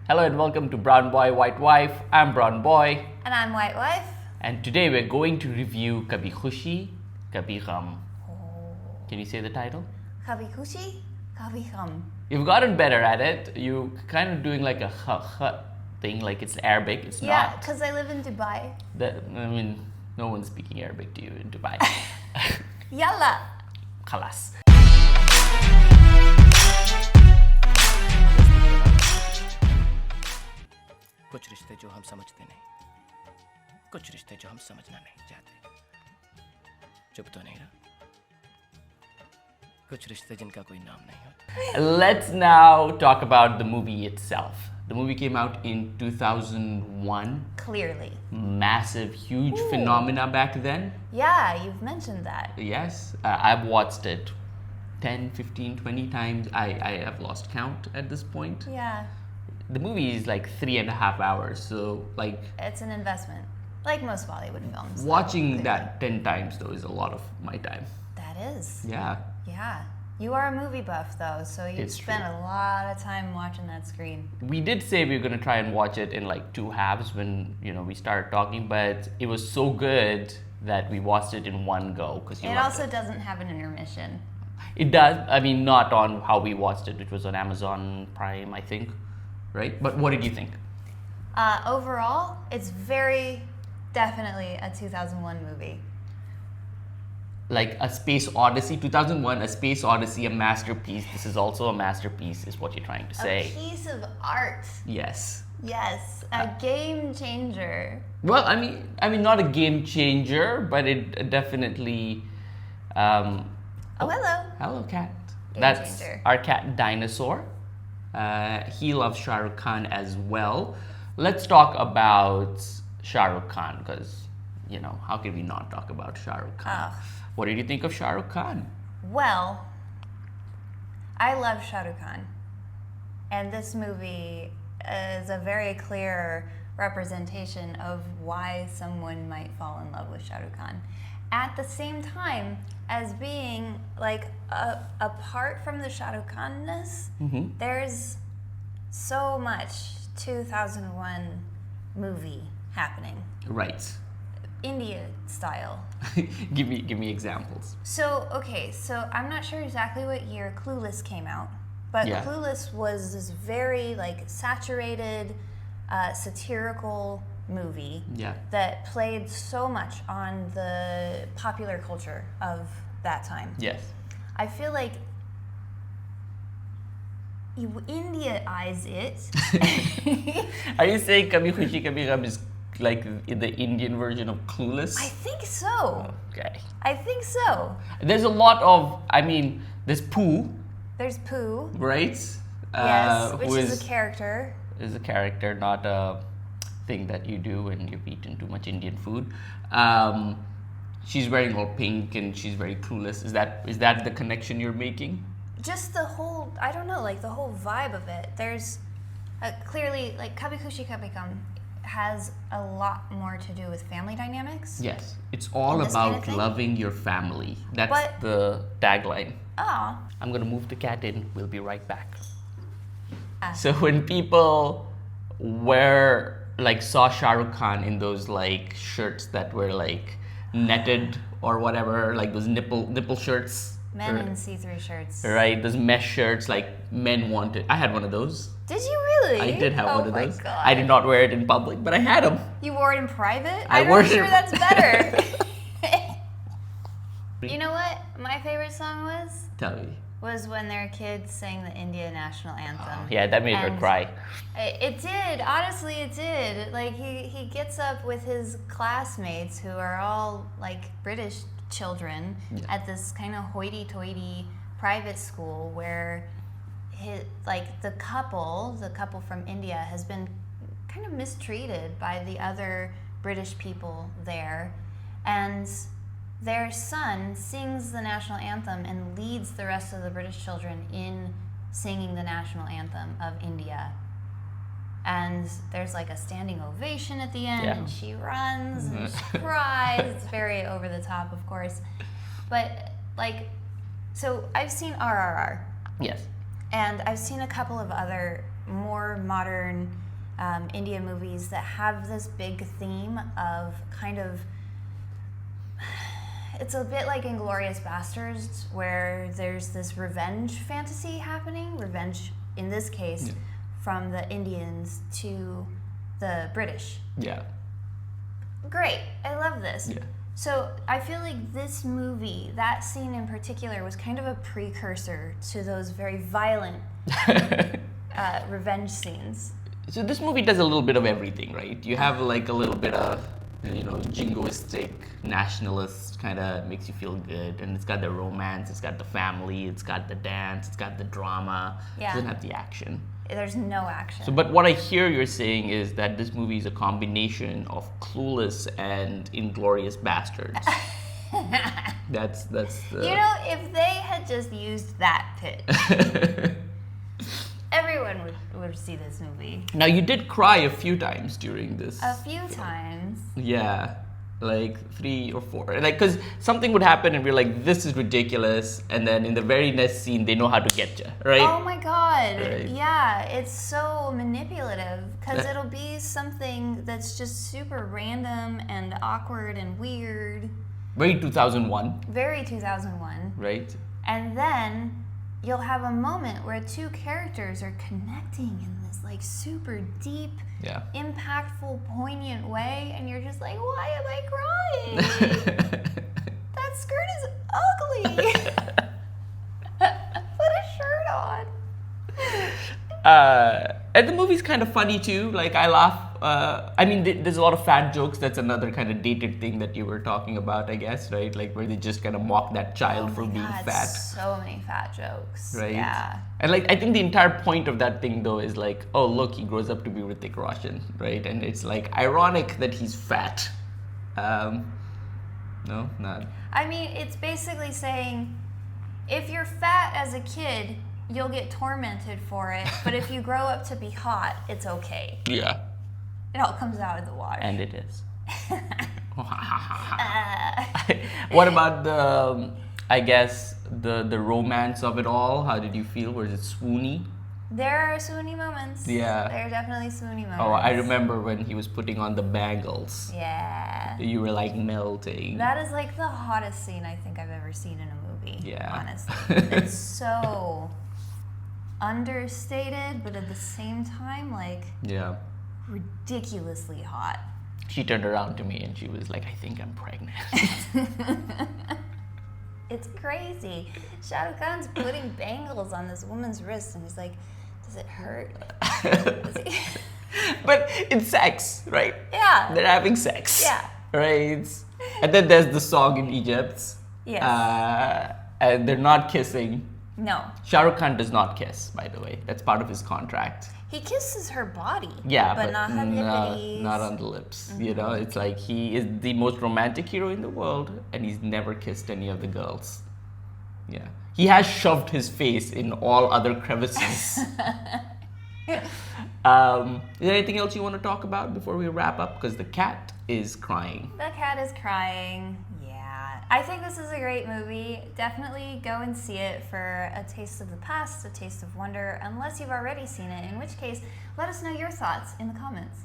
Hello and welcome to Brown Boy, White Wife. I'm Brown Boy. And I'm White Wife. And today we're going to review KHABHI KHUSHI, KHABHI GHAM. Can you say the title? KHABHI KHUSHI, KHABHI GHAM. You've gotten better at it. You kind of doing like a thing, like it's Arabic. It's not. Yeah, because I live in Dubai. No one's speaking Arabic to you in Dubai. Yalla. Khalas. कुछ रिश्ते जो हम समझते नहीं, कुछ रिश्ते जो हम समझना नहीं चाहते, चुप तो नहीं रहा, कुछ रिश्ते जिनका कोई नाम नहीं होता. Let's now talk about the movie itself. The movie came out in 2001. Clearly. Massive, huge phenomena back then. Yeah, you've mentioned that. Yes, I've watched it 10, 15, 20 times. I have lost count at this point. Yeah. The movie is like 3.5 hours, so like... It's an investment, like most Bollywood films. Watching that 10 times though is a lot of my time. That is. Yeah. Yeah. You are a movie buff though, so you spent a lot of time watching that screen. We did say we were going to try and watch it in like 2 halves when, we started talking, but it was so good that we watched it in one go. It also doesn't have an intermission. It does. I mean, not on how we watched it, which was on Amazon Prime, I think. Right? But what did you think? Overall, it's very definitely a 2001 movie. Like a space odyssey, 2001, a space odyssey, a masterpiece. This is also a masterpiece, is what you're trying to say. A piece of art. Yes. Yes, a game changer. Well, I mean, not a game changer, but it definitely. Oh, hello. Hello, cat. Game That's changer. Our cat, Dinosaur. He loves Shah Rukh Khan as well. Let's talk about Shah Rukh Khan because, how can we not talk about Shah Rukh Khan? What did you think of Shah Rukh Khan? Well, I love Shah Rukh Khan. And this movie is a very clear representation of why someone might fall in love with Shah Rukh Khan. At the same time as being like apart from the Shah Rukh Khan-ness, there's so much 2001 movie happening. Right. India style. give me examples. So I'm not sure exactly what year Clueless came out, but Yeah. Clueless was this very saturated, satirical movie that played so much on the popular culture of that time. Yes. I feel like you India-ize it. Are you saying KHABHI KHUSHI KABHI GHAM is like the Indian version of Clueless? I think so. Okay. I think so. There's a lot of, there's Pooh, There's Pooh. right? Yes, which who is a character. Is a character, not a thing that you do when you've eaten too much Indian food. She's wearing all pink and she's very clueless. Is that the connection you're making? Just the whole, I don't know, the whole vibe of it. There's clearly, KHABHI KHUSHI KABHI GHAM has a lot more to do with family dynamics. Yes, it's all this kind about of thing? loving your family. That's the tagline. Oh. I'm gonna move the cat in. We'll be right back. So when people saw Shah Rukh Khan in those shirts that were netted or whatever, those nipple shirts. Men in see-through shirts. Right, those mesh shirts men wanted. I had one of those. Did you really? I did have one of those. God. I did not wear it in public, but I had them. You wore it in private? I wore I'm it sure in- that's better. You know what my favorite song was? Tell me. Was when their kids sang the India national anthem. Yeah, that made her And cry. It did. Honestly, it did. He gets up with his classmates who are all British children at this kind of hoity-toity private school where the couple from India has been kind of mistreated by the other British people there, and their son sings the national anthem and leads the rest of the British children in singing the national anthem of India. And there's a standing ovation at the end, and she runs and she cries. It's very over the top, of course. But so I've seen RRR. Yes. And I've seen a couple of other more modern Indian movies that have this big theme of kind of, it's a bit like Inglourious Bastards, where there's this revenge fantasy happening, revenge in this case from the Indians to the British. Yeah. Great, I love this. Yeah. So I feel like this movie, that scene in particular, was kind of a precursor to those very violent revenge scenes. So this movie does a little bit of everything, right? You have like a little bit of, jingoistic, nationalist, kind of makes you feel good. And it's got the romance, it's got the family, it's got the dance, it's got the drama. Yeah. It doesn't have the action. There's no action. So, but what I hear you're saying is that this movie is a combination of Clueless and Inglourious Bastards. That's the... if they had just used that pitch, everyone would see this movie. Now, you did cry a few times during this. A few times. Yeah, like 3 or 4. Like, because something would happen and we're like, this is ridiculous. And then in the very next scene, they know how to get you, right? Oh my God. Right. Yeah, it's so manipulative because it'll be something that's just super random and awkward and weird. Very 2001. Very 2001. Right? And then you'll have a moment where two characters are connecting in this like super deep, impactful, poignant way, and you're just like, why am I crying? That skirt is ugly. Put a shirt on. And the movie's kind of funny too. Like, I laugh. There's a lot of fat jokes. That's another kind of dated thing that you were talking about, I guess, right? Like, where they just kind of mock that child for being fat. So many fat jokes. Right? Yeah. And like, I think the entire point of that thing though is like, oh look, he grows up to be Hrithik Roshan, right? And it's like ironic that he's fat. No, not. I mean, it's basically saying, if you're fat as a kid, you'll get tormented for it, but if you grow up to be hot, it's okay. Yeah. It all comes out of the wash. And it is. What about the romance of it all? How did you feel? Was it swoony? There are swoony moments. Yeah. There are definitely swoony moments. Oh, I remember when he was putting on the bangles. Yeah. You were like melting. That is like the hottest scene I think I've ever seen in a movie. Yeah. Honestly. It's so understated, but at the same time, like, ridiculously hot. She turned around to me and she was like, I think I'm pregnant. It's crazy. Shah Rukh Khan's putting bangles on this woman's wrist and he's like, does it hurt? But it's sex, right? Yeah. They're having sex. Yeah. Right? And then there's the song in Egypt. Yes. And they're not kissing. No. Shah Rukh Khan does not kiss, by the way. That's part of his contract. He kisses her body. Yeah, but not her nippities. Not on the lips. Mm-hmm. It's like he is the most romantic hero in the world and he's never kissed any of the girls. Yeah. He has shoved his face in all other crevices. Is there anything else you want to talk about before we wrap up? Because the cat is crying. The cat is crying. I think this is a great movie. Definitely go and see it for a taste of the past, a taste of wonder, unless you've already seen it, in which case, let us know your thoughts in the comments.